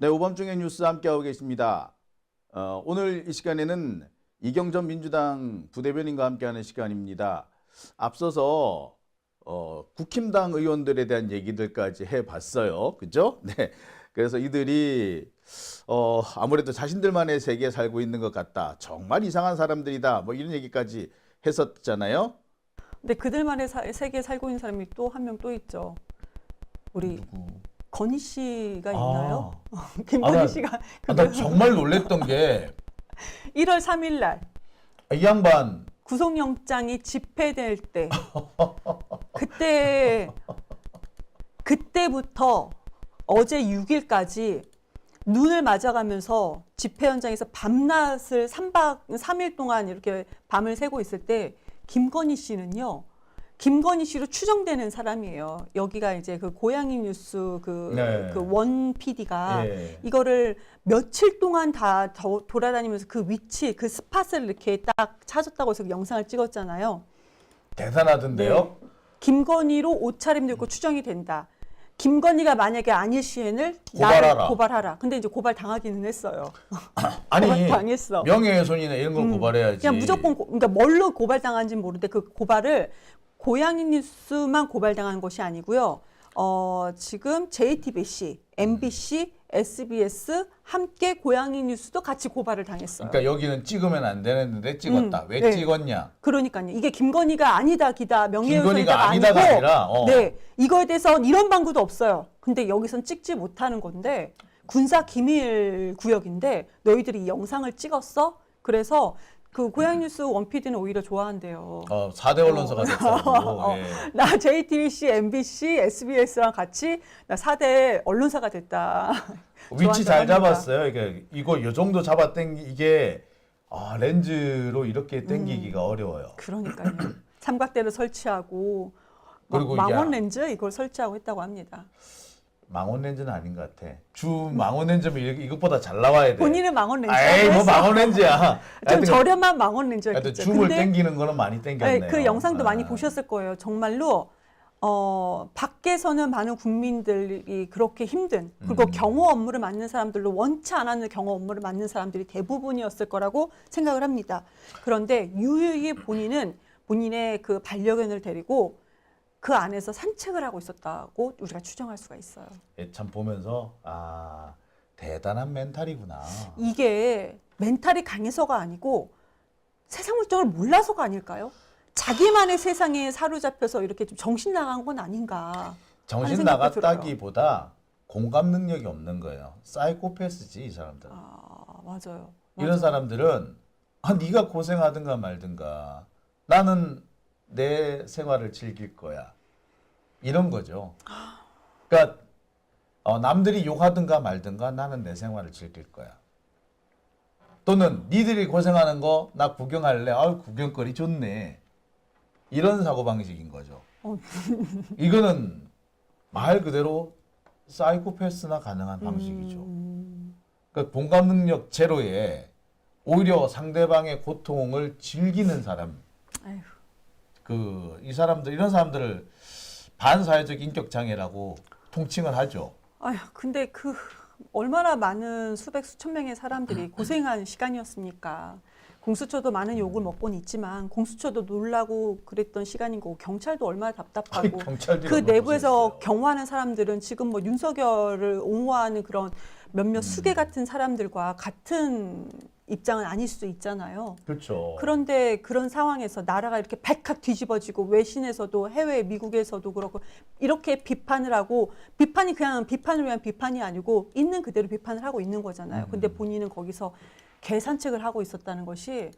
네, 오밤중의 뉴스 함께하고 계십니다. 오늘 이 시간에는 이경전 민주당 부대변인과 함께하는 시간입니다. 앞서서 국힘당 의원들에 대한 얘기들까지 해봤어요. 그죠? 네. 그래서 이들이 아무래도 자신들만의 세계에 살고 있는 것 같다. 정말 이상한 사람들이다. 뭐 이런 얘기까지 했었잖아요. 근데 그들만의 세계에 살고 있는 사람이 또 한 명 또 있죠. 우리 누구? 건희 씨가 있나요? 나 김건희 씨가 정말 놀랬던 게 1월 3일 날 이 양반 구속영장이 집행될 때 그때부터 어제 6일까지 눈을 맞아가면서 집회 현장에서 밤낮을 3일 동안 이렇게 밤을 새고 있을 때 김건희 씨는요. 김건희 씨로 추정되는 사람이에요. 여기가 이제 그 고양이 뉴스 그 원 PD가 이거를 며칠 동안 다 돌아다니면서 그 위치, 그 스팟을 이렇게 딱 찾았다고 해서 영상을 찍었잖아요. 대단하던데요? 네. 김건희로 옷차림도 있고 추정이 된다. 김건희가 만약에 아닐 시에는 나를 고발하라. 근데 이제 고발 당하기는 했어요. 아니, 고발 당했어. 명예훼손이나 이런 걸 고발해야지. 그냥 무조건 그러니까 뭘로 고발당한지는 모르는데 그 고발을 고양이 뉴스만 고발당한 것이 아니고요. 지금 JTBC, MBC, SBS 함께 고양이 뉴스도 같이 고발을 당했어요. 그러니까 여기는 찍으면 안 되는데 찍었다. 왜 네. 찍었냐? 그러니까요. 이게 김건희가 아니다 기다 명예훼손이다가 김건희가 아니다가 아니라 네, 이거에 대해서는 이런 방구도 없어요. 근데 여기선 찍지 못하는 건데 군사 기밀 구역인데 너희들이 이 영상을 찍었어? 그래서 그 고양이 뉴스 원피디는 오히려 좋아한대요. 4대 언론사가 됐다고. 예. 나 JTBC, MBC, SBS랑 같이 나 4대 언론사가 됐다. 위치 잘 잡았어요. 이거 이 정도 잡아 이게 렌즈로 이렇게 당기기가 어려워요. 그러니까요. 삼각대를 설치하고 그리고 망원 렌즈 이걸 설치하고 했다고 합니다. 망원 렌즈는 아닌 것 같아. 주 망원 렌즈면 이것보다 잘 나와야 돼. 본인은 망원 렌즈. 에이, 뭐 망원 렌즈야. 좀 저렴한 망원 렌즈였겠죠. 줌을 당기는 거는 많이 당겼네요. 그 영상도 많이 보셨을 거예요. 정말로 밖에서는 많은 국민들이 그렇게 힘든 그리고 경호 업무를 맡는 사람들로 원치 않았는 경호 업무를 맡는 사람들이 대부분이었을 거라고 생각을 합니다. 그런데 유유히 본인의 그 반려견을 데리고 그 안에서 산책을 하고 있었다고 우리가 추정할 수가 있어요. 참 보면서 대단한 멘탈이구나. 이게 멘탈이 강해서가 아니고 세상 물정을 몰라서가 아닐까요? 자기만의 세상에 사로잡혀서 이렇게 좀 정신 나간 건 아닌가. 정신 나갔다기보다 공감 능력이 없는 거예요. 사이코패스지 이 사람들은. 맞아요. 이런 사람들은 네가 고생하든가 말든가 나는 내 생활을 즐길 거야. 이런 거죠. 그러니까 남들이 욕하든가 말든가 나는 내 생활을 즐길 거야. 또는 니들이 고생하는 거 나 구경할래. 구경거리 좋네. 이런 사고방식인 거죠. 이거는 말 그대로 사이코패스나 가능한 방식이죠. 그러니까 공감 능력 제로에 오히려 상대방의 고통을 즐기는 사람. 아휴. 이런 사람들을 반사회적 인격 장애라고 통칭을 하죠. 근데 얼마나 많은 수천 명의 사람들이 고생한 시간이었습니까? 공수처도 많은 욕을 먹고는 있지만 공수처도 놀라고 그랬던 시간인 거고 경찰도 얼마나 답답하고 그 내부에서 경호하는 사람들은 지금 뭐 윤석열을 옹호하는 그런 몇몇 수괴 같은 사람들과 같은 입장은 아닐 수도 있잖아요. 그렇죠. 그런데 그런 상황에서 나라가 이렇게 발칵 뒤집어지고 외신에서도 해외 미국에서도 그렇고 이렇게 비판을 하고 비판이 그냥 비판을 위한 비판이 아니고 있는 그대로 비판을 하고 있는 거잖아요. 근데 본인은 거기서 개산책을 하고 있었다는 것이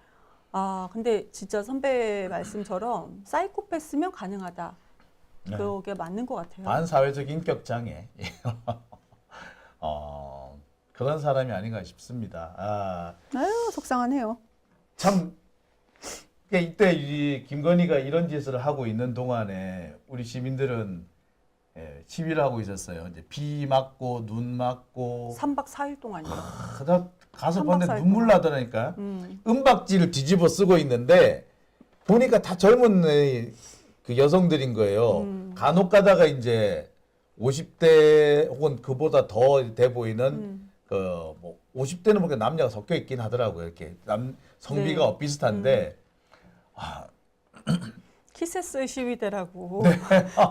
근데 진짜 선배 말씀처럼 사이코패스면 가능하다. 네. 그게 맞는 것 같아요. 반사회적 인격 장애. 그런 사람이 아닌가 싶습니다. 속상하네요. 참 이때 이 김건희가 이런 짓을 하고 있는 동안에 우리 시민들은 시위를 하고 있었어요. 이제 비 맞고 눈 맞고 3박 4일 동안요. 가서 보는데 눈물 나더라니까. 은박지를 뒤집어 쓰고 있는데 보니까 다 젊은 그 여성들인 거예요. 간혹 가다가 이제 50대 혹은 그보다 더 돼 보이는 뭐 50대는 보니까 남녀가 섞여 있긴 하더라고요. 이렇게 성비가 네. 비슷한데 키세스 시위대라고. 네.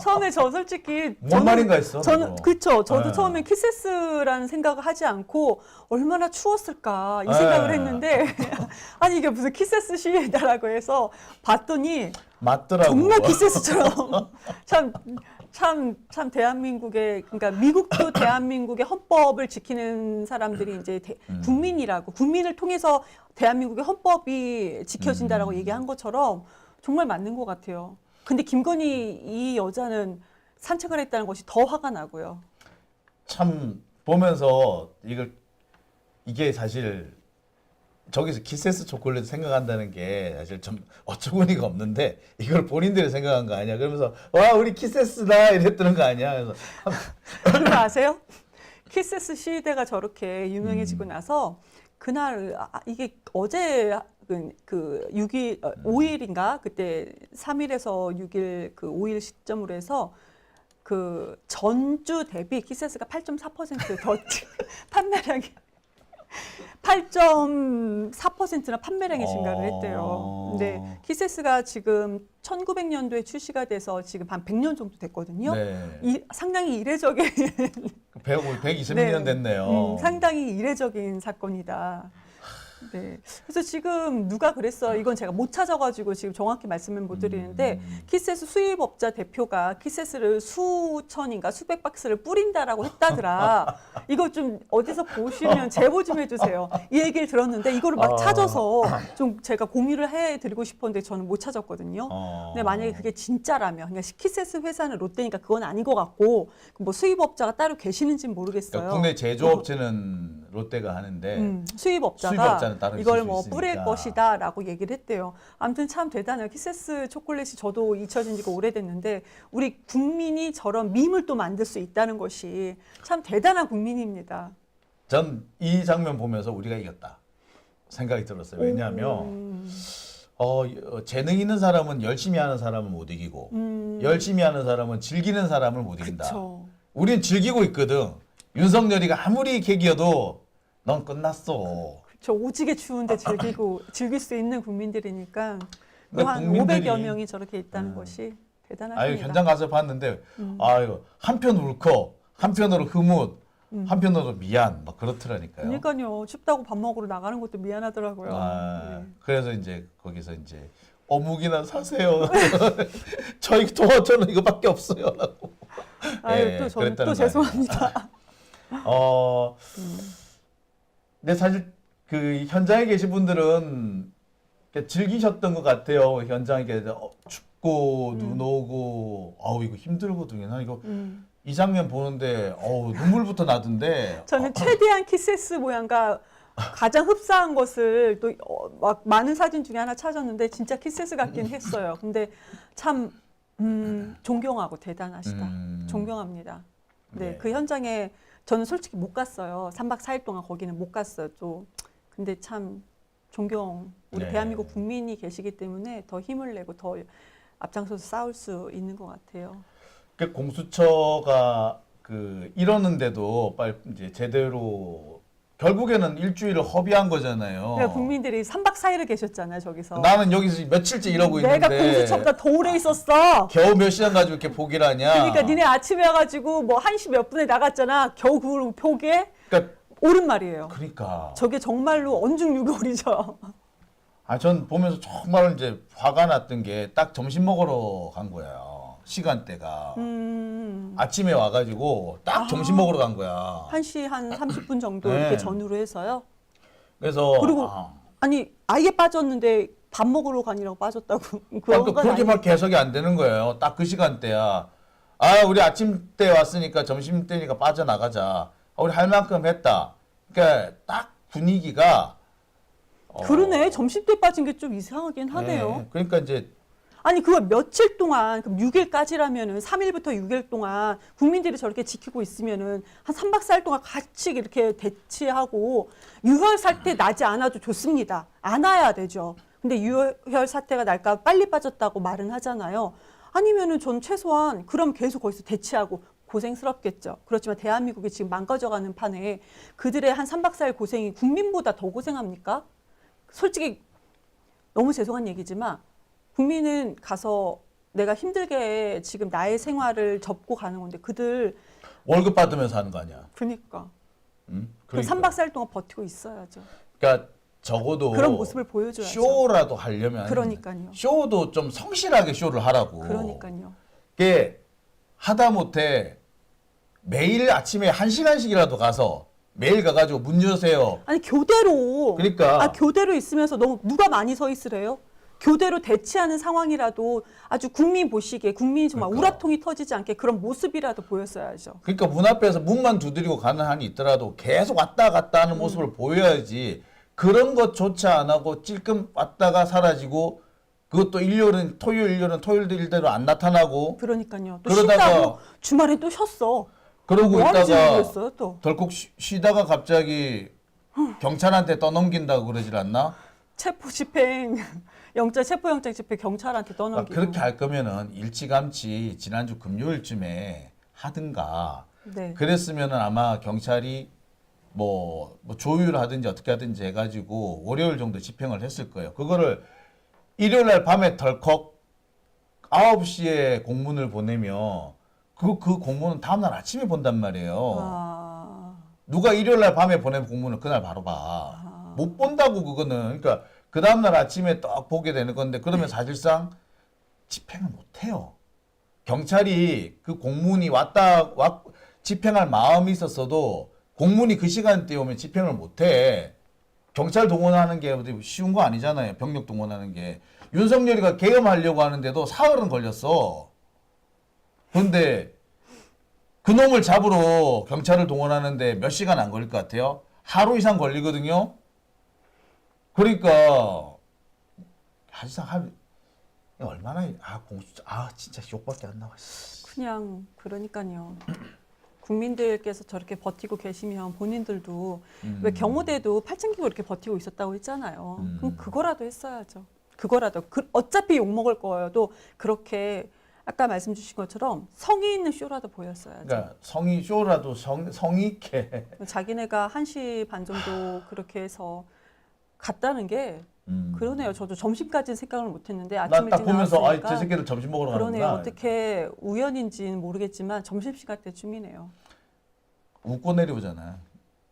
처음에 저 솔직히 뭔 말인가 했어. 저는 나도. 그쵸. 저도 네. 처음에 키세스라는 생각을 하지 않고 얼마나 추웠을까 이 네. 생각을 했는데 아니 이게 무슨 키세스 시위대라고 해서 봤더니 맞더라고. 정말 키세스처럼 참 대한민국의 그러니까 미국도 대한민국의 헌법을 지키는 사람들이 이제 국민이라고 국민을 통해서 대한민국의 헌법이 지켜진다라고 얘기한 것처럼 정말 맞는 것 같아요. 근데 김건희 이 여자는 산책을 했다는 것이 더 화가 나고요. 참 보면서 이게 사실 저기서 키세스 초콜릿 생각한다는 게 사실 좀 어처구니가 없는데 이걸 본인들이 생각한 거 아니야? 그러면서 와 우리 키세스다 이랬다는 거 아니야? 그래서 그거 아세요? 키세스 시위대가 저렇게 유명해지고 나서 그날 이게 어제 그 6일 5일인가 그때 3일에서 6일 그 5일 시점으로 해서 그 전주 대비 키세스가 8.4%더 판매량이 8.4%나 판매량이 증가를 했대요. 근데 키세스가 지금 1900년도에 출시가 돼서 지금 한 100년 정도 됐거든요. 네. 상당히 이례적인 120년 됐네요. 상당히 이례적인 사건이다. 네. 그래서 지금 누가 그랬어요. 이건 제가 못 찾아가지고 지금 정확히 말씀을 못 드리는데 키세스 수입업자 대표가 키세스를 수천인가 수백 박스를 뿌린다라고 했다더라. 이거 좀 어디서 보시면 제보 좀 해주세요. 이 얘기를 들었는데 이거를 막 찾아서 좀 제가 공유를 해드리고 싶었는데 저는 못 찾았거든요. 근데 만약에 그게 진짜라면 그냥 키세스 회사는 롯데니까 그건 아닌 것 같고 뭐 수입업자가 따로 계시는지는 모르겠어요. 그러니까 국내 제조업체는 롯데가 하는데 수입업자가 따로 이걸 있을 뭐 수 뿌릴 있으니까. 것이다라고 얘기를 했대요. 아무튼 참 대단해요. 키세스 초콜릿이 저도 잊혀진 지가 오래됐는데 우리 국민이 저런 밈을 또 만들 수 있다는 것이 참 대단한 국민입니다. 전 이 장면 보면서 우리가 이겼다 생각이 들었어요. 왜냐하면 재능 있는 사람은 열심히 하는 사람은 못 이기고 열심히 하는 사람은 즐기는 사람을 못 이긴다. 그쵸. 우린 즐기고 있거든. 윤석열이가 아무리 개기여도 넌 끝났어. 저 오지게 추운데 즐길 수 있는 국민들이니까 또 한 국민들이- 500여 명이 저렇게 있다는 것이 대단합니다. 아유 현장 가서 봤는데 아유 한편 울컥, 한편으로 흐뭇, 한편으로 미안 막 그렇더라니까요. 그러니까요. 춥다고 밥 먹으러 나가는 것도 미안하더라고요. 네. 그래서 이제 거기서 이제 어묵이나 사세요. 저희 저는 이거밖에 없어요라고. 아유 또 저는 또 그랬다는 거 죄송합니다. 근데 사실 그 현장에 계신 분들은 즐기셨던 것 같아요. 현장에 춥고 눈 오고 이거 힘들거든요. 나 이거 이 장면 보는데 눈물부터 나던데. 저는 최대한 키세스 모양과 가장 흡사한 것을 또 막 많은 사진 중에 하나 찾았는데 진짜 키세스 같긴 했어요. 근데 참 존경하고 대단하시다. 존경합니다. 네, 네. 그 현장에 저는 솔직히 못 갔어요. 3박 4일 동안 거기는 못 갔어요. 또 근데 참 존경. 우리 네. 대한민국 국민이 계시기 때문에 더 힘을 내고 더 앞장서서 싸울 수 있는 것 같아요. 그 공수처가 이러는데도 빨리 이제 제대로 결국에는 일주일을 허비한 거잖아요. 그러니까 국민들이 3박 4일을 계셨잖아요, 저기서. 나는 여기서 며칠째 이러고 내가 있는데 공수처보다 더 오래 있었어. 겨우 몇 시간 가지고 이렇게 포기를 하냐. 그러니까 니네 아침에 와가지고 뭐 1시 몇 분에 나갔잖아. 겨우 그걸 포기해? 그러니까 옳은 말이에요. 그러니까. 저게 정말로 언중유골이죠. 전 보면서 정말 이제 화가 났던 게 딱 점심 먹으러 간 거예요. 시간대가. 아침에 와가지고 딱 점심 먹으러 간 거야. 1시 한 30분 정도 네. 이렇게 전후로 해서요. 그래서 그리고 아니 아예 빠졌는데 밥 먹으러 가니라고 빠졌다고. 그런 건 그렇게밖에 해석이 안 되는 거예요. 딱 그 시간대야. 우리 아침 때 왔으니까 점심 때니까 빠져나가자. 우리 할 만큼 했다. 그러니까 딱 분위기가 그러네. 점심 때 빠진 게 좀 이상하긴 하네요. 네, 그러니까 이제 아니 그걸 며칠 동안 그럼 6일까지라면은 3일부터 6일 동안 국민들이 저렇게 지키고 있으면은 한 3박 4일 동안 같이 이렇게 대치하고 유혈 사태 나지 않아도 좋습니다. 안 와야 되죠. 근데 유혈 사태가 날까 빨리 빠졌다고 말은 하잖아요. 아니면은 전 최소한 그럼 계속 거기서 대치하고 고생스럽겠죠. 그렇지만 대한민국이 지금 망가져가는 판에 그들의 한 3박 4일 고생이 국민보다 더 고생합니까? 솔직히 너무 죄송한 얘기지만 국민은 가서 내가 힘들게 지금 나의 생활을 접고 가는 건데 그들 월급 받으면서 하는 거 아니야. 그러니까 응? 그 3박 4일 동안 버티고 있어야죠. 그러니까 적어도 그런 모습을 보여줘야죠. 쇼라도 하려면 그러니까요. 쇼도 좀 성실하게 쇼를 하라고. 그러니까요. 그게 하다못해 매일 아침에 1시간씩이라도 가서 매일 가가지고 문 여세요. 아니 교대로 그러니까 교대로 있으면서 너무 누가 많이 서 있으래요? 교대로 대치하는 상황이라도 아주 국민 보시기에 국민이 정말 그러니까. 우라통이 터지지 않게 그런 모습이라도 보였어야죠. 그러니까 문 앞에서 문만 두드리고 가는 한이 있더라도 계속 왔다 갔다 하는 모습을 보여야지. 그런 것조차 안 하고 찔끔 왔다가 사라지고 그것도 일요일은 토요일도 일대로 안 나타나고 그러니까요. 또 그러다가 쉰다고 주말에 또 쉬었어. 그러고 뭐 하는지 있다가 모르겠어요, 또. 덜컥 쉬다가 갑자기 경찰한테 떠넘긴다고 그러질 않나? 체포 집행 체포영장 집행 경찰한테 떠넘기고. 그렇게 할 거면은 일찌감치 지난주 금요일쯤에 하든가 네. 그랬으면은 아마 경찰이 뭐 조율하든지 어떻게 하든지 해가지고 월요일 정도 집행을 했을 거예요. 그거를 일요일 날 밤에 덜컥 9시에 공문을 보내면 그 공문은 다음날 아침에 본단 말이에요. 아, 누가 일요일 날 밤에 보낸 공문을 그날 바로 봐. 못 본다고 그거는. 그러니까 그 다음날 아침에 딱 보게 되는 건데 그러면 사실상 집행을 못 해요. 경찰이 그 공문이 집행할 마음이 있었어도 공문이 그 시간대에 오면 집행을 못 해. 경찰 동원하는 게 쉬운 거 아니잖아요. 병력 동원하는 게. 윤석열이가 계엄하려고 하는데도 사흘은 걸렸어. 그런데 그놈을 잡으러 경찰을 동원하는데 몇 시간 안 걸릴 것 같아요? 하루 이상 걸리거든요. 그러니까 사실상 얼마나 진짜 욕밖에 안 나와. 그냥 그러니까요. 국민들께서 저렇게 버티고 계시면 본인들도 왜 경호대도 8,000기고 이렇게 버티고 있었다고 했잖아요. 그럼 그거라도 했어야죠. 그거라도 어차피 욕 먹을 거여도 그렇게 아까 말씀 주신 것처럼 성의 있는 쇼라도 보였어야죠. 그러니까 성의 쇼라도 성의 있게. 자기네가 1시 반 정도 그렇게 해서 갔다는 게 그러네요. 저도 점심까지는 생각을 못했는데 아침 난 딱 일찍 보면서 나왔으니까 저 새끼들 점심 먹으러 그러네요. 가는구나. 어떻게 우연인지는 모르겠지만 점심시간 때쯤이네요. 웃고 내려오잖아.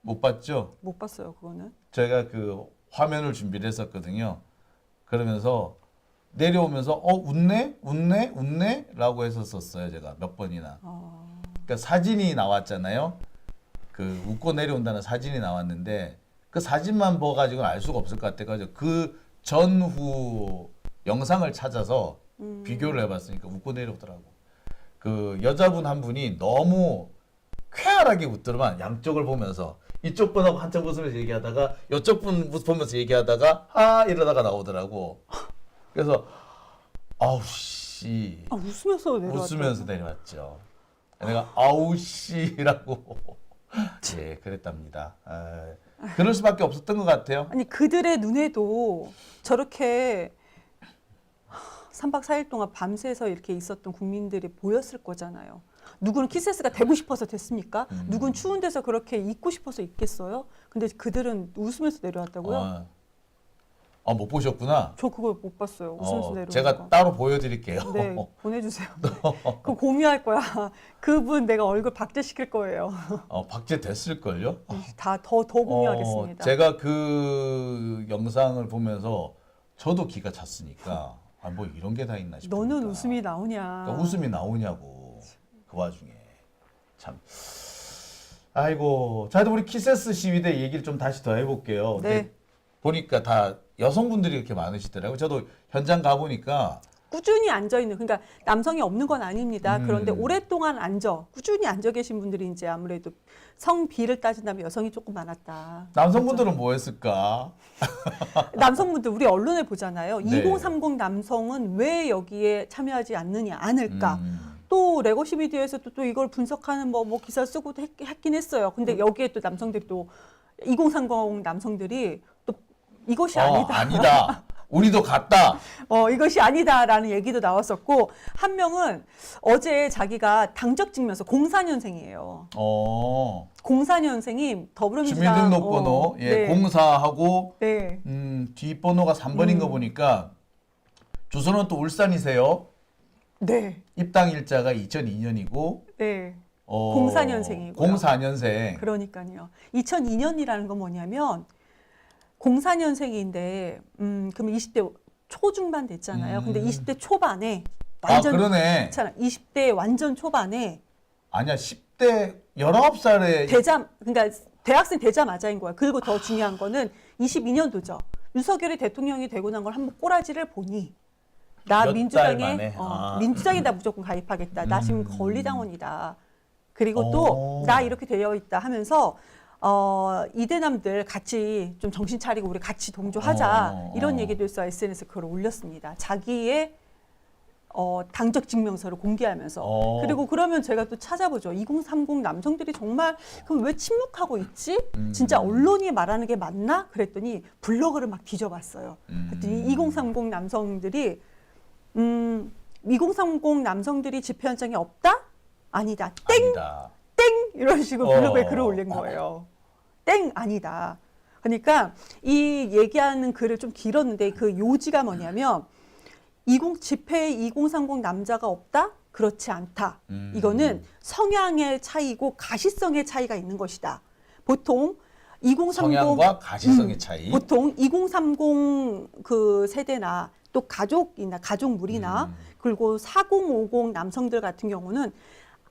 못 봤죠? 못 봤어요, 그거는. 제가 그 화면을 준비를 했었거든요. 그러면서 내려오면서 웃네? 라고 했었어요. 제가 몇 번이나. 그러니까 사진이 나왔잖아요. 그 웃고 내려온다는 사진이 나왔는데 그 사진만 봐가지고는 알 수가 없을 것 같아가지고 그 전후 영상을 찾아서 비교를 해봤으니까 웃고 내려오더라고. 그 여자분 한 분이 너무 쾌활하게 웃더만 양쪽을 보면서 이쪽 분하고 한참 웃으면서 얘기하다가 이쪽 분 보면서 얘기하다가 이러다가 나오더라고. 그래서 아우 씨 웃으면서 내려왔죠. 웃으면서 내려왔죠. 내가 아우 씨라고 예 그랬답니다. 그럴 수밖에 없었던 것 같아요. 아니 그들의 눈에도 저렇게 3박 4일 동안 밤새서 이렇게 있었던 국민들이 보였을 거잖아요. 누구는 키세스가 되고 싶어서 됐습니까? 누구는 추운 데서 그렇게 있고 싶어서 있겠어요? 근데 그들은 웃으면서 내려왔다고요? 못 보셨구나. 저 그걸 못 봤어요. 웃으면서 내려오는 제가 거. 따로 보여드릴게요. 네, 보내주세요. 네. 그거 공유할 거야. 그분 내가 얼굴 박제시킬 거예요. 박제 됐을걸요? 더 공유하겠습니다. 제가 그 영상을 보면서 저도 기가 찼으니까 뭐 이런 게 다 있나 싶어요. 너는 웃음이 나오냐. 그러니까 웃음이 나오냐고. 그 와중에. 참. 아이고. 자, 우리 키세스 시위대 얘기를 좀 다시 더 해볼게요. 네. 보니까 다 여성분들이 이렇게 많으시더라고요. 저도 현장 가보니까 꾸준히 앉아 있는 그러니까 남성이 없는 건 아닙니다. 그런데 오랫동안 꾸준히 앉아 계신 분들이 이제 아무래도 성비를 따진다면 여성이 조금 많았다. 남성분들은 뭐 했을까? 남성분들 우리 언론에 보잖아요. 네. 2030 남성은 왜 여기에 참여하지 않을까? 또 레거시 미디어에서도 또 이걸 분석하는 뭐 기사 쓰고도 했긴 했어요. 근데 여기에 또 남성들이 또 2030 남성들이 또 이것이 아니다. 아니다. 우리도 갔다. 이것이 아니다라는 얘기도 나왔었고, 한 명은 어제 자기가 당적 증명서 04년생이에요. 04년생이 더불어민주당 주민등록번호 네. 공사하고 네. 뒷번호가 3번인 거 보니까 주소는 또 울산이세요. 네. 입당 일자가 2002년이고 네. 04년생이고요. 04년생. 그러니까요. 2002년이라는 건 뭐냐면 04년생인데 그럼 20대 초중반 됐잖아요. 근데 20대 초반에 완전 그러네. 괜찮아. 20대 완전 초반에 아니야. 10대 19살에 그러니까 대학생 되자마자인 거야. 그리고 더 중요한 거는 22년도죠. 윤석열이 대통령이 되고 난 걸 한번 꼬라지를 보니 나 몇 달 만에? 민주당에다 무조건 가입하겠다. 나 지금 권리당원이다. 그리고 오. 또 나 이렇게 되어 있다 하면서 이대남들 같이 좀 정신 차리고 우리 같이 동조하자. 이런 얘기도 해서 SNS에 글을 올렸습니다. 자기의 당적 증명서를 공개하면서. 그리고 그러면 제가 또 찾아보죠. 2030 남성들이 정말 그럼 왜 침묵하고 있지? 진짜 언론이 말하는 게 맞나? 그랬더니 블로그를 막 뒤져봤어요. 그랬더니 2030 남성들이 2030 남성들이 집회 현장에 없다? 아니다. 땡! 아니다. 땡! 이런 식으로 블로그에 글을 올린 거예요. 땡! 아니다. 그러니까 이 얘기하는 글을 좀 길었는데 그 요지가 뭐냐면 집회에 2030 남자가 없다? 그렇지 않다. 이거는 성향의 차이고 가시성의 차이가 있는 것이다. 보통 2030 성향과 가시성의 차이. 보통 2030 그 세대나 또 가족물이나 그리고 4050 남성들 같은 경우는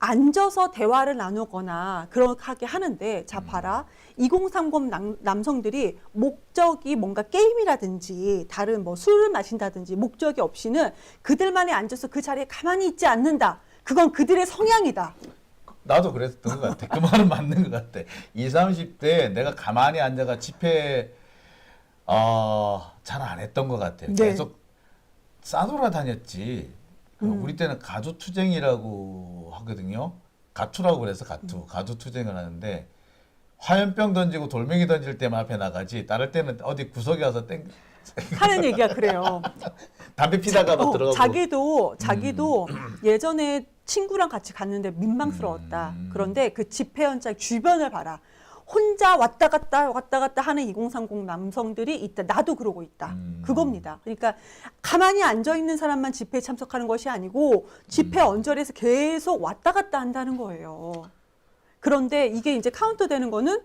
앉아서 대화를 나누거나 그렇게 하는데 자 봐라 2030 남성들이 목적이 뭔가 게임이라든지 다른 뭐 술을 마신다든지 목적이 없이는 그들만이 앉아서 그 자리에 가만히 있지 않는다. 그건 그들의 성향이다. 나도 그랬던 것 같아. 그 말은 맞는 것 같아. 20, 30대 내가 가만히 앉아가 집회 잘 안 했던 것 같아. 네. 계속 싸돌아다녔지. 우리 때는 가두투쟁이라고 하거든요. 가투라고 그래서 가두투쟁을 하는데 화염병 던지고 돌멩이 던질 때만 앞에 나가지 다를 때는 어디 구석에 와서 하는 얘기가 그래요. 담배 피다가 뭐 들어가고 자기도 예전에 친구랑 같이 갔는데 민망스러웠다. 그런데 그 집회 현장 주변을 봐라. 혼자 왔다 갔다 하는 2030 남성들이 있다. 나도 그러고 있다. 그겁니다. 그러니까 가만히 앉아 있는 사람만 집회에 참석하는 것이 아니고 집회 언저리에서 계속 왔다 갔다 한다는 거예요. 그런데 이게 이제 카운터 되는 거는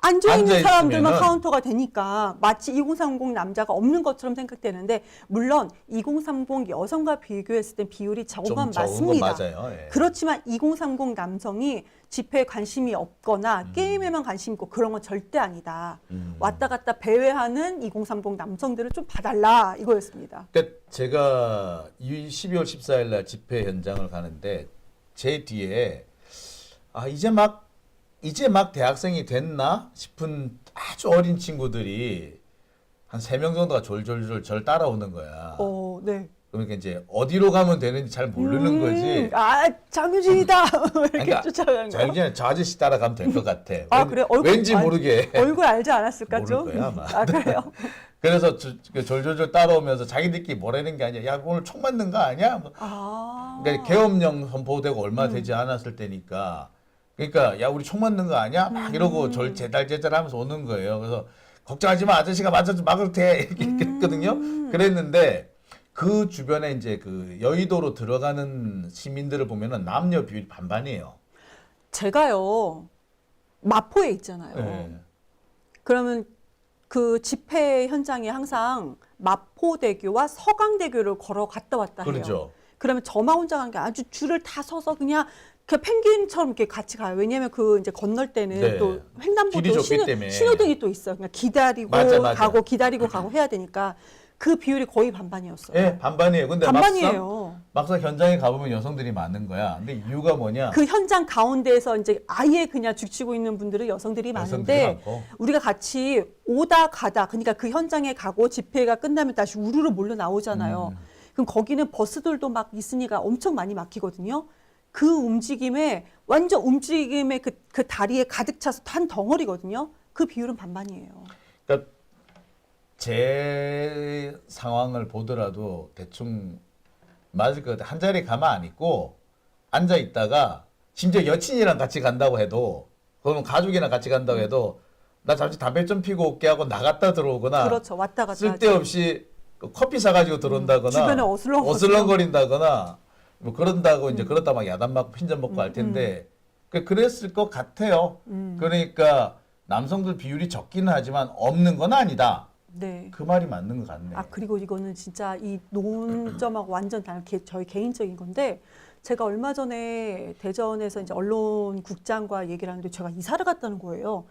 앉아 있는 사람들만 카운터가 되니까 마치 2030 남자가 없는 것처럼 생각되는데 물론 2030 여성과 비교했을 때 비율이 적은 건 맞습니다. 맞아요. 예. 그렇지만 2030 남성이 집회에 관심이 없거나 게임에만 관심 있고 그런 건 절대 아니다. 왔다 갔다 배회하는 2030 남성들을 좀 봐달라 이거였습니다. 그러니까 제가 12월 14일 날 집회 현장을 가는데 제 뒤에 이제 막 대학생이 됐나 싶은 아주 어린 친구들이 한 3명 정도가 졸졸졸 절 따라오는 거야. 네. 그러니까 이제 어디로 가면 되는지 잘 모르는 거지. 장유진이다. 이렇게 그러니까 쫓아가는 거야. 장유진은 저 아저씨 따라가면 될 것 같아. 그래? 왠지 모르게. 얼굴 알지 않았을까 좀? 모를 거야, 아마. 그래요? 그래서 졸졸졸 따라오면서 자기들끼리 뭐라는 게 아니야. 야, 오늘 총 맞는 거 아니야? 뭐. 그러니까 계엄령 선포되고 얼마 되지 않았을 때니까. 그러니까 야 우리 총 맞는 거 아니야? 막 이러고 제달제달하면서 오는 거예요. 그래서 걱정하지 마 아저씨가 맞아서 막을 테 이렇게 했거든요. 그랬는데 그 주변에 이제 그 여의도로 들어가는 시민들을 보면은 남녀 비율이 반반이에요. 제가요 마포에 있잖아요. 네. 그러면 그 집회 현장에 항상 마포대교와 서강대교를 걸어 갔다 왔다 해요. 그렇죠. 그러면 저만 혼자 간 게 아주 줄을 다 서서 그냥 그 펭귄처럼 이렇게 같이 가요. 왜냐하면 그 이제 건널 때는 네. 또 횡단보도 길이 좁기 때문에. 신호등이 또 있어요. 그냥 기다리고 맞아. 기다리고 가고 해야 되니까 그 비율이 거의 반반이었어요. 예, 반반이에요. 근데 반반이에요. 막상 현장에 가보면 여성들이 많은 거야. 근데 이유가 뭐냐? 그 현장 가운데에서 이제 아예 그냥 죽치고 있는 분들은 여성들이 많은데 우리가 같이 오다 가다 그러니까 그 현장에 가고 집회가 끝나면 다시 우르르 몰려 나오잖아요. 그럼 거기는 버스들도 막 있으니까 엄청 많이 막히거든요. 그 움직임에 그 다리에 가득 차서 한 덩어리거든요. 그 비율은 반반이에요. 그러니까 제 상황을 보더라도 대충 맞을 것 같아. 한 자리에 가만 안 있고 앉아 있다가 심지어 여친이랑 같이 간다고 해도 그러면 가족이랑 같이 간다고 해도 나 잠시 담배 좀 피고 올게 하고 나갔다 들어오거나 그렇죠. 왔다 갔다 쓸데없이 커피 사가지고 들어온다거나 주변에 어슬렁거린다거나 뭐 그런다고 이제 그렇다 막 야단 맞고 핀잔 먹고 할 텐데 그랬을 것 같아요. 그러니까 남성들 비율이 적기는 하지만 없는 건 아니다. 네. 그 말이 맞는 것 같네. 아, 그리고 이거는 진짜 이 논점하고 완전 다른 저희 개인적인 건데, 제가 얼마 전에 대전에서 이제 언론국장과 얘기를 하는데 제가 이사를 갔다는 거예요.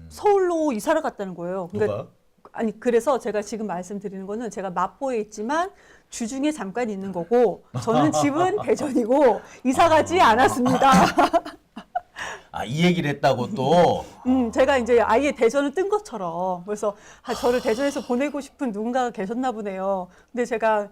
서울로 이사를 갔다는 거예요. 누가? 아니, 그래서 제가 지금 말씀드리는 거는 제가 마포에 있지만 주중에 잠깐 있는 거고, 저는 집은 대전이고 이사 가지 않았습니다. 아, 이 얘기를 했다고 또. 제가 이제 아예 대전을 뜬 것처럼. 그래서 저를 대전에서 보내고 싶은 누군가가 계셨나 보네요. 근데 제가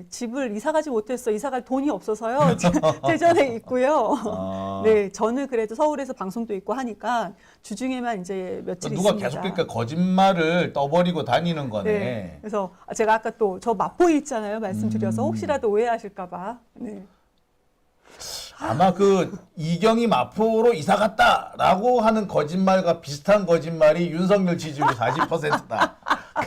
집을 이사 가지 못했어. 이사 갈 돈이 없어서요. 대전에 있고요. 아. 네, 저는 그래도 서울에서 방송도 있고 하니까 주중에만 이제 며칠 누가 있습니다. 계속 그러니까 거짓말을 떠버리고 다니는 거네. 네. 그래서 제가 아까 또 저 마포에 있잖아요. 말씀드려서 혹시라도 오해하실까 봐. 네. 아마 그 이경이 마포로 이사 갔다라고 하는 거짓말과 비슷한 거짓말이 윤석열 지지율 40%다.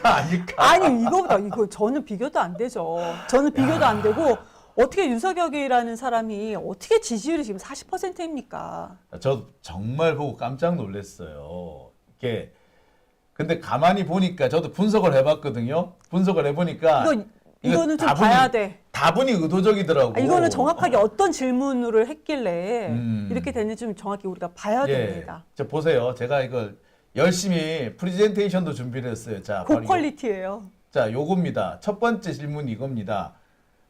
아닐까? 아니, 이거 저는 비교도 안 되죠. 저는 비교도 안 되고 어떻게 윤석열이라는 사람이 어떻게 지지율이 지금 40%입니까? 저 정말 보고 깜짝 놀랐어요. 이게 근데 가만히 보니까 저도 분석을 해봤거든요. 분석을 해보니까 이거는 좀 봐야 돼. 다분히 의도적이더라고. 이거는 정확하게 어떤 질문을 했길래 이렇게 됐는지 좀 정확히 우리가 봐야 됩니다. 저 보세요. 제가 이걸 열심히 프레젠테이션도 준비를 했어요. 자, 바로 고퀄리티예요. 자, 요겁니다. 첫 번째 질문 이겁니다.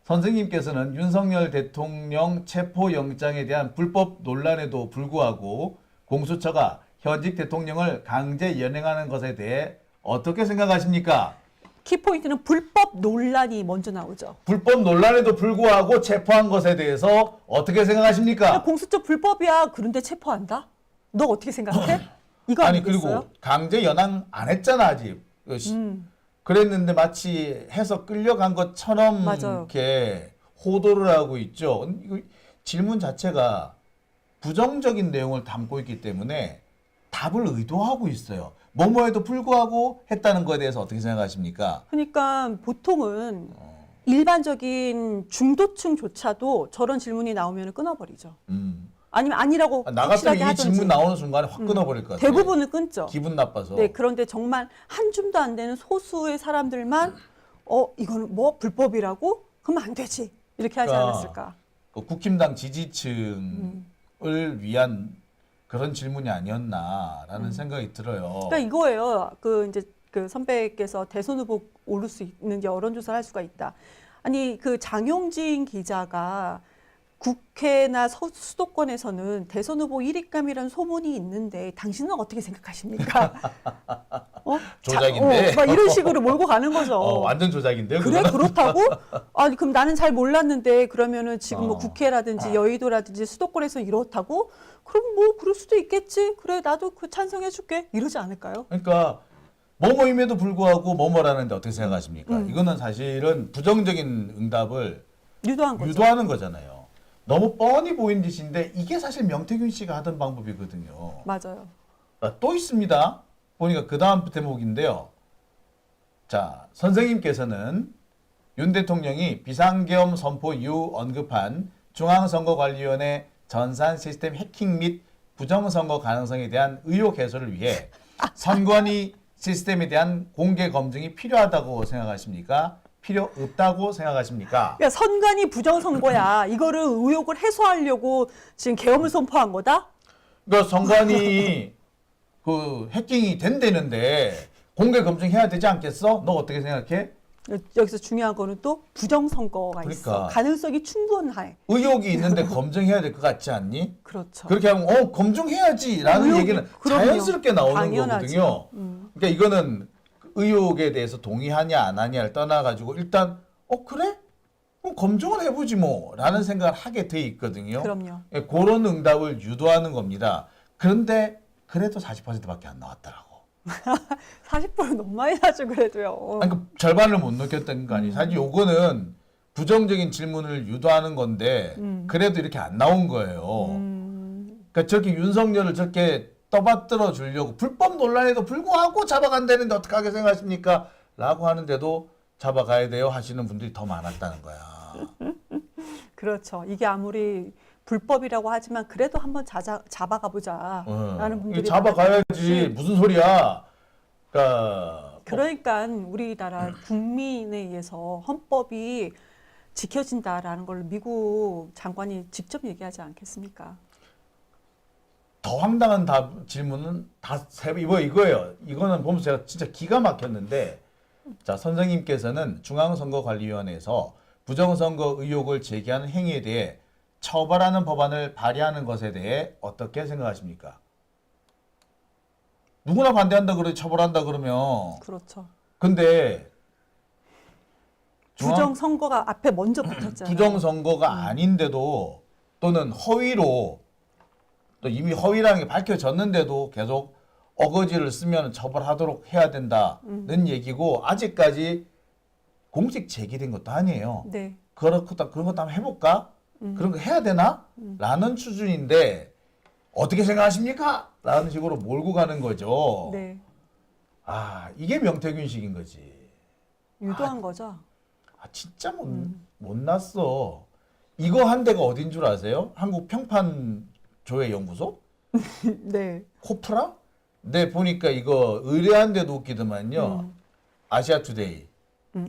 선생님께서는 윤석열 대통령 체포영장에 대한 불법 논란에도 불구하고 공수처가 현직 대통령을 강제 연행하는 것에 대해 어떻게 생각하십니까? 키포인트는 불법 논란이 먼저 나오죠. 불법 논란에도 불구하고 체포한 것에 대해서 어떻게 생각하십니까? 공수처 불법이야. 그런데 체포한다? 너 어떻게 생각해? 이거 아니 아니겠어요? 그리고 강제 연행 안 했잖아 아직. 그랬는데 마치 해서 끌려간 것처럼 맞아요. 이렇게 호도를 하고 있죠. 이거 질문 자체가 부정적인 내용을 담고 있기 때문에 답을 의도하고 있어요. 뭐뭐에도 불구하고 했다는 거에 대해서 어떻게 생각하십니까? 그러니까 보통은 일반적인 중도층조차도 저런 질문이 나오면 끊어버리죠. 아니면 아니라고 나 같으면 확실하게 이 하든지. 질문 나오는 순간에 확 끊어버릴 것 같아요. 대부분은 끊죠. 기분 나빠서. 네, 그런데 정말 한 줌도 안 되는 소수의 사람들만 이거는 뭐 불법이라고? 그러면 안 되지. 이렇게 하지 그러니까 않았을까? 그 국힘당 지지층을 위한 그런 질문이 아니었나라는 생각이 들어요. 그러니까 이거예요. 이제 그 선배께서 대선 후보 오를 수 있는 여론조사를 할 수가 있다. 아니 그 장용진 기자가 국회나 수도권에서는 대선 후보 1위감이라는 소문이 있는데 당신은 어떻게 생각하십니까? 조작인데? 막 이런 식으로 몰고 가는 거죠. 완전 조작인데요? 그래 그거는? 그렇다고? 아니 그럼 나는 잘 몰랐는데 그러면은 지금 뭐 국회라든지 여의도라든지 수도권에서 이렇다고? 그럼 뭐 그럴 수도 있겠지. 그래 나도 그 찬성해줄게. 이러지 않을까요? 그러니까 뭐뭐임에도 불구하고 뭐뭐라는데 어떻게 생각하십니까? 이거는 사실은 부정적인 응답을 유도한 거죠. 유도하는 거잖아요. 너무 뻔히 보인 짓인데 이게 사실 명태균 씨가 하던 방법이거든요. 맞아요. 또 있습니다. 보니까 그 다음 대목인데요. 자, 선생님께서는 윤 대통령이 비상계엄 선포 이후 언급한 중앙선거관리위원회 전산 시스템 해킹 및 부정선거 가능성에 대한 의혹 해소를 위해 선관위 시스템에 대한 공개 검증이 필요하다고 생각하십니까? 필요 없다고 생각하십니까? 그러니까 선관위 부정선거야. 이거를 의혹을 해소하려고 지금 계엄을 선포한 거다? 그러니까 선관위 그 해킹이 된다는데 공개 검증해야 되지 않겠어? 너 어떻게 생각해? 여기서 중요한 거는 또 부정선거가 있어. 그러니까. 가능성이 충분해. 의혹이 있는데 검증해야 될 것 같지 않니? 그렇죠. 그렇게 하면 검증해야지라는 의혹이- 얘기는 그럼요. 자연스럽게 나오는 당연하죠. 거거든요. 그러니까 이거는 의혹에 대해서 동의하냐 안 하냐를 떠나가지고 일단 그래? 그럼 검증을 해보지 뭐라는 생각을 하게 돼 있거든요. 그럼요. 그런 응답을 유도하는 겁니다. 그런데 그래도 40%밖에 안 나왔더라고. 40% 너무 많이 나죠, 그래도요. 아니, 그 절반을 못 느꼈던 거 아니에요. 사실 요거는 부정적인 질문을 유도하는 건데 그래도 이렇게 안 나온 거예요. 그러니까 저렇게 윤석열을 저렇게 떠받들어 주려고 불법 논란에도 불구하고 잡아간다는데 어떡하게 생각하십니까? 라고 하는데도 잡아가야 돼요 하시는 분들이 더 많았다는 거야. 그렇죠. 이게 아무리 불법이라고 하지만 그래도 한번 잡아가 보자라는 분들이 잡아가야지. 무슨 소리야. 그러니까 우리나라 국민에 의해서 헌법이 지켜진다라는 걸 미국 장관이 직접 얘기하지 않겠습니까? 더 황당한 질문은 이거예요. 이거는 보면서 제가 진짜 기가 막혔는데, 자, 선생님께서는 중앙선거관리위원회에서 부정선거 의혹을 제기하는 행위에 대해 처벌하는 법안을 발의하는 것에 대해 어떻게 생각하십니까? 누구나 반대한다 그러지 처벌한다 그러면. 그렇죠. 근데 부정선거가 앞에 먼저 붙었잖아요. 부정선거가 아닌데도 또는 허위로 또 이미 허위라는 게 밝혀졌는데도 계속 어거지를 쓰면 처벌하도록 해야 된다는 얘기고 아직까지 공식 제기된 것도 아니에요. 네. 그런 것도 한번 해볼까? 그런 거 해야 되나? 라는 수준인데 어떻게 생각하십니까? 라는 식으로 몰고 가는 거죠. 네. 아, 이게 명태균식인 거지. 유도한 거죠. 진짜 못났어. 이거 한 데가 어딘 줄 아세요? 한국 평판조회연구소? 네. 코프라? 네, 보니까 이거 의뢰한 데도 웃기더만요. 아시아투데이.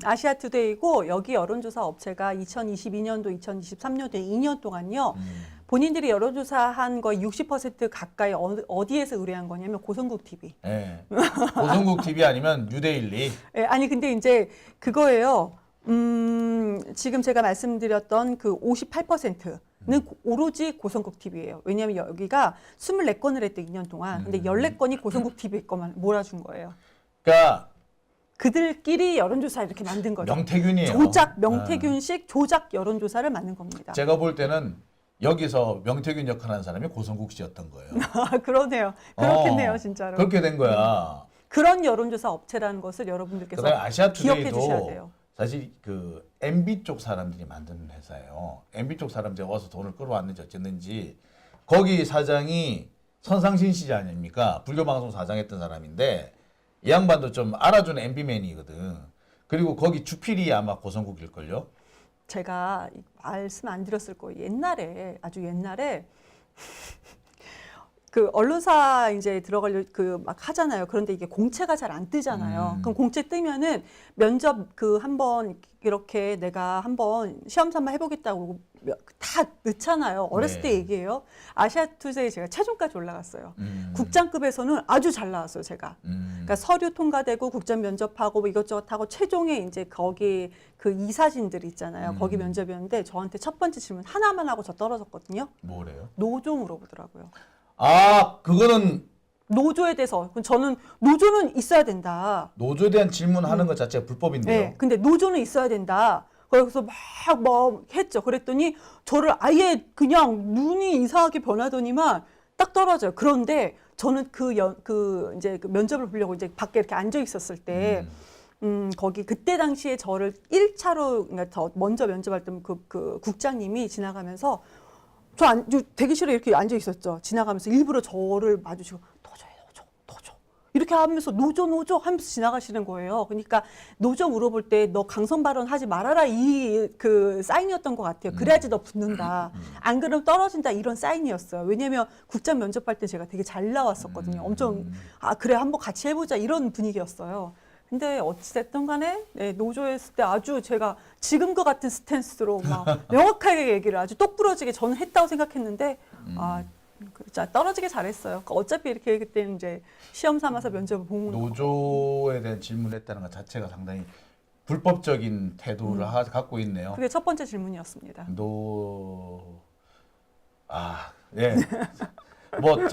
아시아투데이고 여기 여론조사 업체가 2022년도, 2023년도 2년 동안요. 본인들이 여론조사한 거의 60% 가까이 어디에서 의뢰한 거냐면 고성국 TV. 네. 고성국 TV 아니면 뉴데일리. 네, 아니 근데 이제 그거예요. 지금 제가 말씀드렸던 그 58%는 오로지 고성국 TV예요. 왜냐하면 여기가 24건을 했대 2년 동안. 근데 14건이 고성국 TV 것만 몰아준 거예요. 그러니까 그들끼리 여론조사 이렇게 만든 거죠. 명태균이에요. 명태균식 조작 여론조사를 만든 겁니다. 제가 볼 때는 여기서 명태균 역할하는 사람이 고성국 씨였던 거예요. 그러네요. 그렇겠네요, 진짜로. 그렇게 된 거야. 그런 여론조사 업체라는 것을 여러분들께서 기억해 주셔야 돼요. 사실 그 MB 쪽 사람들이 만드는 회사예요. MB 쪽 사람들이 와서 돈을 끌어왔는지 어쨌는지 거기 사장이 선상신 씨 아닙니까? 불교방송 사장했던 사람인데 이 양반도 좀 알아주는 MB맨이거든. 그리고 거기 주필이 아마 고성국일걸요? 제가 말씀 안 드렸을 거예요. 옛날에 아주 옛날에 그 언론사 이제 들어가려 그 막 하잖아요. 그런데 이게 공채가 잘 안 뜨잖아요. 그럼 공채 뜨면은 면접 그 한번 이렇게 내가 한번 시험 삼아 해보겠다고 다 넣잖아요. 어렸을 때 얘기예요. 아시아투데이 제가 최종까지 올라갔어요. 국장급에서는 아주 잘 나왔어요, 제가. 그러니까 서류 통과되고 국장 면접하고 뭐 이것저것 하고 최종에 이제 거기 그 이사진들 있잖아요. 거기 면접이었는데 저한테 첫 번째 질문 하나만 하고 저 떨어졌거든요. 뭐래요? 노조 물어보더라고요. 그거는 노조에 대해서 저는 노조는 있어야 된다. 노조에 대한 질문하는 것 자체가 불법인데요. 네, 근데 노조는 있어야 된다. 그래서 막 뭐 했죠. 그랬더니 저를 아예 그냥 눈이 이상하게 변하더니만 딱 떨어져요. 그런데 저는 이제 그 면접을 보려고 이제 밖에 이렇게 앉아 있었을 때, 거기 그때 당시에 저를 1차로 그러니까 더 먼저 면접할 때 그 국장님이 지나가면서 저 대기실에 이렇게 앉아 있었죠. 지나가면서 일부러 저를 마주치고 노조 이렇게 하면서 노조 하면서 지나가시는 거예요. 그러니까 노조 물어볼 때 너 강성 발언 하지 말아라 이 그 사인이었던 것 같아요. 그래야지 너 붙는다. 안 그러면 떨어진다 이런 사인이었어요. 왜냐하면 국장 면접할 때 제가 되게 잘 나왔었거든요. 엄청 그래 한번 같이 해보자 이런 분위기였어요. 근데 어찌됐든 간에 노조에 있을 때 아주 제가 지금과 같은 스탠스로 막 명확하게 얘기를 아주 똑부러지게 저는 했다고 생각했는데 자 떨어지게 잘했어요. 그러니까 어차피 이렇게 그때는 이제 시험 삼아서 면접을 본 노조에 대한 질문을 했다는 것 자체가 상당히 불법적인 태도를 갖고 있네요. 그게 첫 번째 질문이었습니다. 예.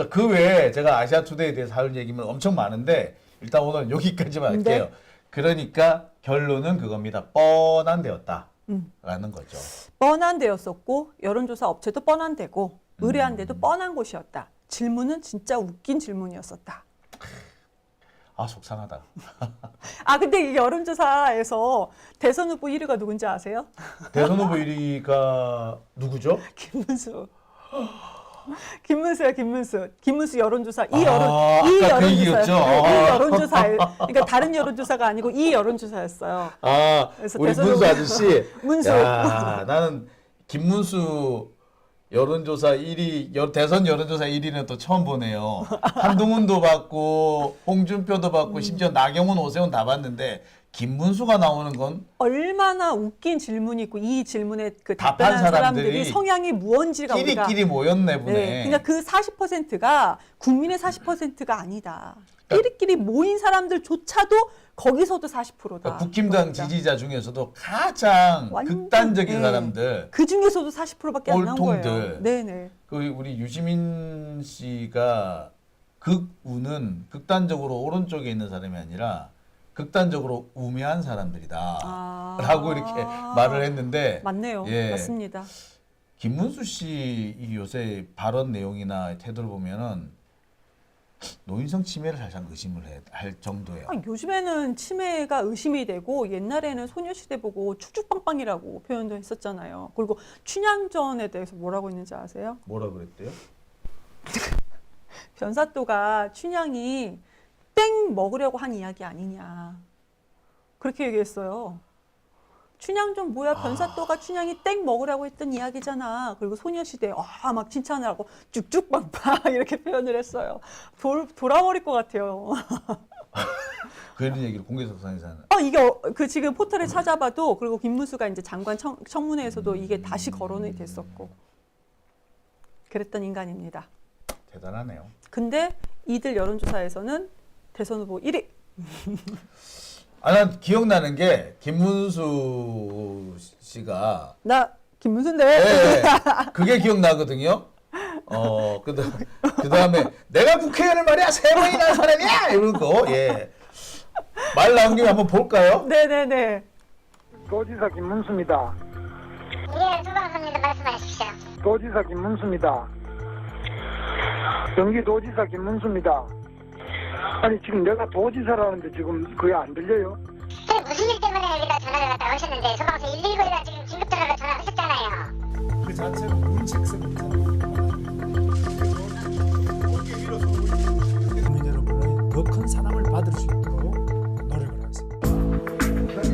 그 외에 제가 아시아투데이에 대해서 할 얘기는 엄청 많은데 일단 오늘 여기까지만 할게요. 네. 그러니까 결론은 그겁니다. 뻔한 데였다라는 거죠. 뻔한 데였었고 여론조사 업체도 뻔한 데고 의뢰한 데도 뻔한 곳이었다. 질문은 진짜 웃긴 질문이었었다. 아 속상하다. 아, 근데 이 여론조사에서 대선 후보 1위가 누군지 아세요? 대선 후보 1위가 누구죠? 김문수. 김문수야, 김문수. 김문수 여론조사. 이 아까 그 여론조사. 얘기였죠? 이 여론조사. 그러니까 다른 여론조사가 아니고 이 여론조사였어요. 아, 그래서 우리 대선 문수 후보- 아저씨. 문수. 야, 나는 김문수 여론조사 1위, 대선 여론조사 1위는 또 처음 보네요. 한동훈도 받고, 홍준표도 받고, 심지어 나경원, 오세훈 다 받는데 김문수가 나오는 건 얼마나 웃긴 질문이 있고 이 질문에 그 답한 답변한 사람들이 사람들이 성향이 무언지가 우리가 끼리끼리 모였네 보네. 네, 그러니까 그 40%가 국민의 40%가 아니다. 그러니까 끼리끼리 모인 사람들조차도 거기서도 40%다. 그러니까 국힘당 지지자 중에서도 가장 완전, 극단적인 예. 사람들, 그 중에서도 40%밖에 안 나온 거예요. 꼴통들. 네네. 그 우리 유시민 씨가 극우는 극단적으로 오른쪽에 있는 사람이 아니라 극단적으로 우매한 사람들이다. 아. 라고 이렇게 말을 했는데 맞네요. 예. 맞습니다. 김문수 씨 이 요새 발언 내용이나 태도를 보면은 노인성 침해를 살짝 의심을 할 정도예요. 아, 요즘에는 치매가 의심이 되고 옛날에는 소녀시대 보고 축축빵빵이라고 표현도 했었잖아요. 그리고 춘향전에 대해서 뭐라고 했는지 아세요? 뭐라 그랬대요? 변사또가 춘향이 땡 먹으려고 한 이야기 아니냐. 그렇게 얘기했어요. 춘향전 뭐야? 변사또가 춘향이 땡 먹으라고 했던 이야기잖아. 그리고 소녀시대 막 칭찬을 하고 쭉쭉빵빵 이렇게 표현을 했어요. 돌아버릴 것 같아요. 그런 얘기를 공개석상에서 하는. 이게 그 지금 포털에 찾아봐도 그리고 김문수가 이제 장관 청문회에서도 이게 다시 거론이 됐었고 그랬던 인간입니다. 대단하네요. 근데 이들 여론조사에서는 대선 후보 1위. 난 기억나는 게 김문수 씨가 나 김문수인데. 네, 그게 기억나거든요. 그다음에 내가 국회의원을 말이야 세 번이나 한 사람이야 이러고 예. 말 나온 김에 한번 볼까요? 네네네. 도지사 김문수입니다. 예, 수고하십니다. 말씀하십시오. 도지사 김문수입니다. 경기도지사 김문수입니다. 아니 지금 내가 도지사라는데 지금 그게 안 들려요? 그 무슨 일 때문에 여기다 전화를 갖다 오셨는데 소방서 119에다 지금 긴급 전화로 전화하셨잖아요. 그 자체가 문책성이잖아요. 국민 여러분의 더 큰 사랑을 받을 수 있도록 노력을 하겠습니다.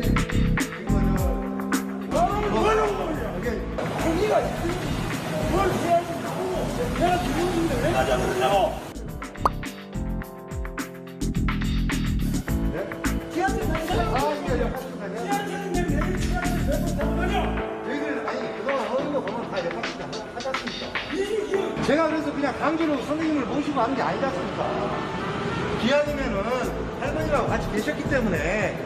제가 그래서 그냥 강제로 선생님을 모시고 하는 게 아니지 않습니까? 기왕이면은 할머니랑 같이 계셨기 때문에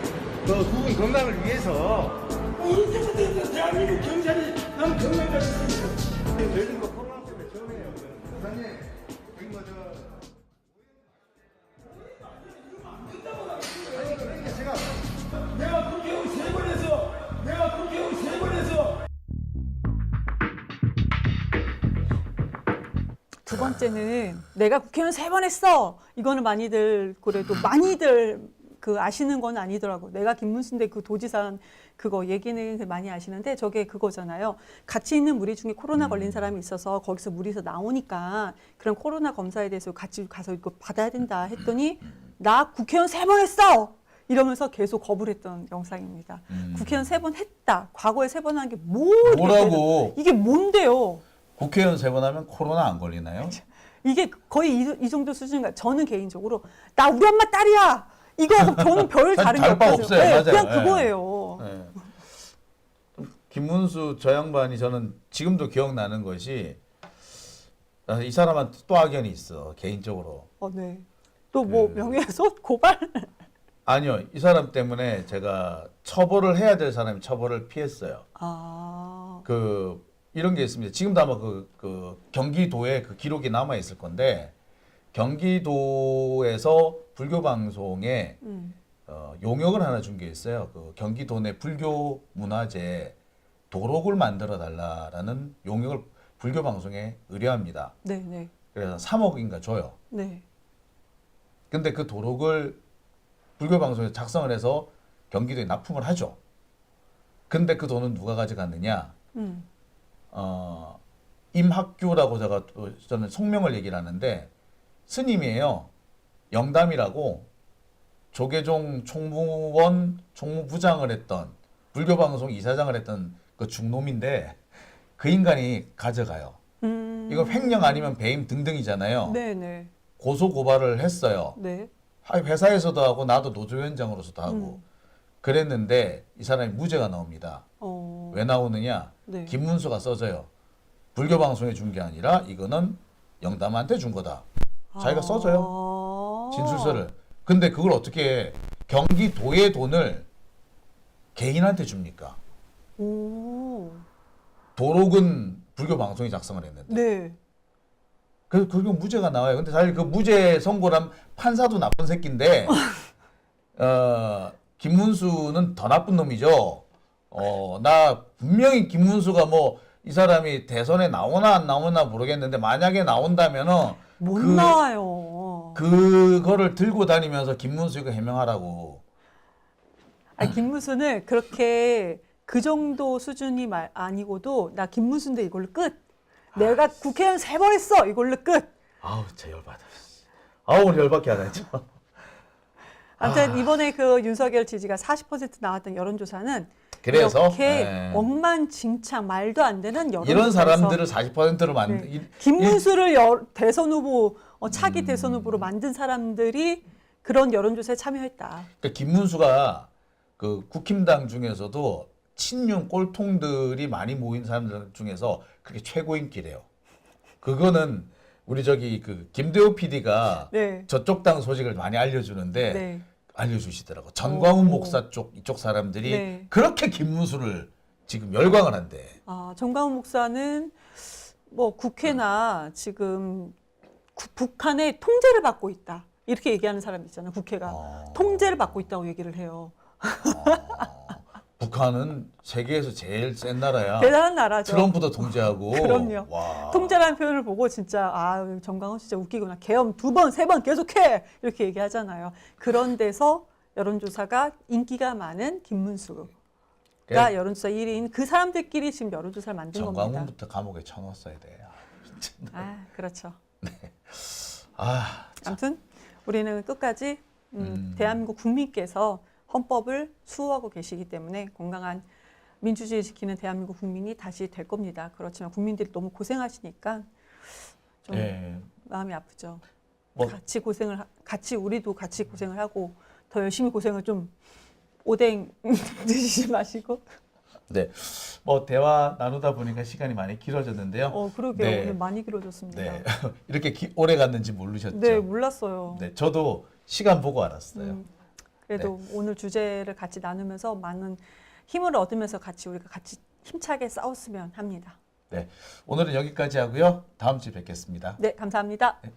그 두 분 건강을 위해서 이제부터 대한민국 경찰이 난 건강을 지키고 요즘 거 코로나 때문에 처음이에요. 부장님, 여기 뭐 내가 국회의원 세 번 해서 내가 국회의원 세 번 해서 두 번째는 내가 국회의원 3번 했어. 이거는 많이들 그래도 많이들 그 아시는 건 아니더라고. 내가 김문수인데 그 도지사 그거 얘기는 많이 아시는데 저게 그거잖아요. 같이 있는 무리 중에 코로나 걸린 사람이 있어서 거기서 무리에서 나오니까 그런 코로나 검사에 대해서 같이 가서 이거 받아야 된다 했더니 나 국회의원 3번 했어. 이러면서 계속 거부를 했던 영상입니다. 국회의원 3번 했다. 과거에 3번 한 게 뭐라고? 이게 뭔데요? 국회의원 세 번 하면 코로나 안 걸리나요? 이게 거의 이 정도 수준인가. 저는 개인적으로 나 우리 엄마 딸이야. 이거 저는 별 다른 게 다를 바 없어요. 없어요. 네, 맞아요. 그냥 네. 그거예요. 네. 김문수 저 양반이 저는 지금도 기억나는 것이 이 사람한테 또 악연이 있어 개인적으로. 네. 또 뭐 명예훼손 고발? 아니요, 이 사람 때문에 제가 처벌을 해야 될 사람이 처벌을 피했어요. 아, 이런 게 있습니다. 지금도 아마 그 경기도에 그 기록이 남아 있을 건데 경기도에서 불교 방송에 용역을 하나 준 게 있어요. 그 경기도 내 불교 문화재 도록을 만들어 달라라는 용역을 불교 방송에 의뢰합니다. 네, 네, 그래서 3억인가 줘요. 네. 근데 그 도록을 불교 방송에 작성을 해서 경기도에 납품을 하죠. 근데 그 돈은 누가 가져갔느냐? 임학규라고 저는 성명을 얘기를 하는데 스님이에요. 영담이라고 조계종 총무원 총무부장을 했던 불교 방송 이사장을 했던 그 중놈인데 그 인간이 가져가요. 이거 횡령 아니면 배임 등등이잖아요. 네네. 고소 고발을 했어요. 네. 회사에서도 하고 나도 노조위원장으로서도 하고 그랬는데 이 사람이 무죄가 나옵니다. 왜 나오느냐? 네. 김문수가 써져요. 불교 방송에 준 게 아니라 이거는 영담한테 준 거다. 자기가 써줘요. 진술서를. 근데 그걸 어떻게 경기도의 돈을 개인한테 줍니까? 오. 도록은 불교 방송이 작성을 했는데. 네. 그래서 그게 무죄가 나와요. 근데 사실 그 무죄 선고란 판사도 나쁜 새끼인데, 김문수는 더 나쁜 놈이죠. 나 분명히 김문수가 뭐 이 사람이 대선에 나오나 안 나오나 모르겠는데 만약에 나온다면은 못 나와요. 그거를 들고 다니면서 김문수 이거 해명하라고. 아니, 김문수는 그렇게 그 정도 수준이 아니고도 나 김문수인데 이걸로 끝. 내가 국회의원 3번 했어. 이걸로 끝. 아우, 진짜 열받아. 아우, 오늘 열받게 하네, 진짜. 아무튼 이번에 그 윤석열 지지가 40% 나왔던 여론조사는 그래서 이렇게 네. 엉망진창 말도 안 되는 여론조사에서 이런 사람들을 40%로 만든 네. 김문수를 대선 후보 차기 대선 후보로 만든 사람들이 그런 여론조사에 참여했다. 그러니까 김문수가 그 국힘당 중에서도 친윤 꼴통들이 많이 모인 사람들 중에서 그게 최고 인기래요. 그거는 우리 저기 그 김대호 PD가 네. 저쪽 당 소식을 많이 알려주는데 네. 알려주시더라고. 전광훈 오. 목사 쪽 이쪽 사람들이 네. 그렇게 김문수를 지금 열광을 한대. 정광훈 목사는 뭐 국회나 지금 북한의 통제를 받고 있다. 이렇게 얘기하는 사람이 있잖아요. 국회가 통제를 받고 있다고 얘기를 해요. 북한은 세계에서 제일 센 나라야. 대단한 나라죠. 트럼프도 통제하고. 그럼요. 와. 통제라는 표현을 보고 진짜 정광훈 진짜 웃기구나. 계엄 2번, 3번 계속해 이렇게 얘기하잖아요. 그런 데서 여론조사가 인기가 많은 김문수가 여론조사 1위인 그 사람들끼리 지금 여론조사를 만든 겁니다. 정광훈부터 감옥에 쳐넣었어야 돼. 진짜. 그렇죠. 아, 아무튼 우리는 끝까지 대한민국 국민께서 헌법을 수호하고 계시기 때문에 건강한 민주주의 지키는 대한민국 국민이 다시 될 겁니다. 그렇지만 국민들이 너무 고생하시니까 좀 예. 마음이 아프죠. 뭐. 같이 우리도 같이 고생을 하고 더 열심히 고생을 좀 오뎅 드시지 마시고. 네, 뭐 대화 나누다 보니까 시간이 많이 길어졌는데요. 그러게요. 네. 오늘 많이 길어졌습니다. 네, 이렇게 오래 갔는지 모르셨죠? 네, 몰랐어요. 네, 저도 시간 보고 알았어요. 그래도 오늘 주제를 같이 나누면서 많은 힘을 얻으면서 우리가 같이 힘차게 싸웠으면 합니다. 네, 오늘은 여기까지 하고요. 다음 주에 뵙겠습니다. 네, 감사합니다. 네.